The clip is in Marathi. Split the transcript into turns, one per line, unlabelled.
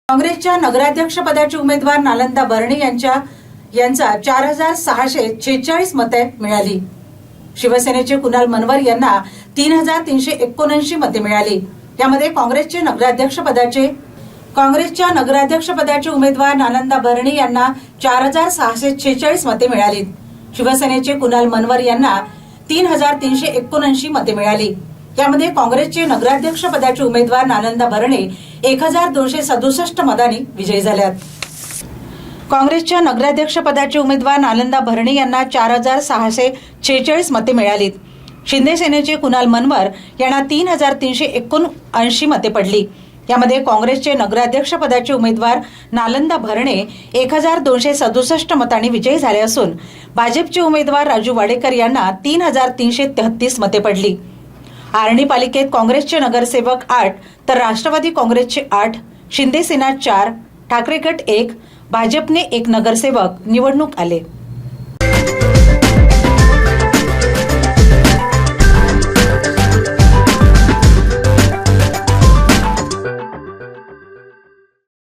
काँग्रेसच्या नगराध्यक्षपदाचे उमेदवार नालंदा बर्णे यांचा 4646 मते मिळाली। शिवसेनेचे कुणाल मनवर यांना 3379 मते मिळाली। यामध्ये काँग्रेसच्या नगराध्यक्षपदाचे उमेदवार नालंदा बर्णे यांना 4646 मते मिळाली। शिवसेनेचे कुणाल मनवर यांना 3379 मते मिळाली। यामध्ये काँग्रेसचे नगराध्यक्षपदाचे उमेदवार नालंदा बर्णे 1267 मतांनी विजयी झाल्यात। काँग्रेसच्या नगराध्यक्षपदाचे उमेदवार नालंदा बर्णे यांना 4646 मते मिळाली। शिंदे सेनेचे कुणाल मनवर यांना 3379 मते पडली। यामध्ये काँग्रेसचे नगराध्यक्षपदाचे उमेदवार नालंदा बर्णे 1267 मतांनी विजयी झाले असून भाजपचे उमेदवार राजू वाडेकर यांना 3333 मते पडली। आर्णी पालिकेत काँग्रेसचे नगरसेवक 8 तर राष्ट्रवादी काँग्रेसचे 8, शिंदे सेना 4, ठाकरे गट 1, भाजपने 1 नगरसेवक निवडणूक आले।